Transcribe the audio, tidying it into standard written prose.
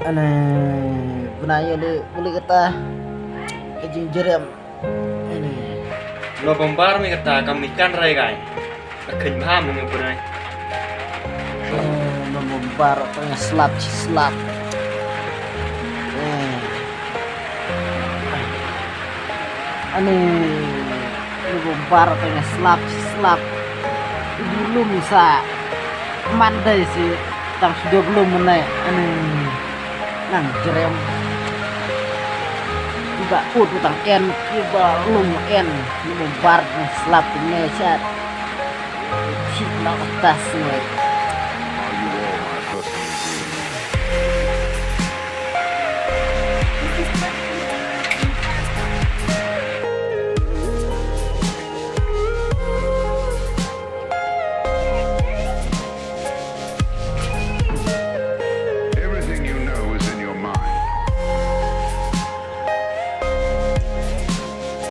Aneh, benaya boleh kata kejinjerem ini. Lo bombar mi kata kami kan rai kai. Akan paham dengan benar. Membombar tengah slap. Aneh, membombar tengah slap. Belum sa mandai sih, tang sudah belum menai. Aneh, nang jerem. Tiba utang en, tiba lum en, membombar tengah slap ini chat. Cip nak atas nih.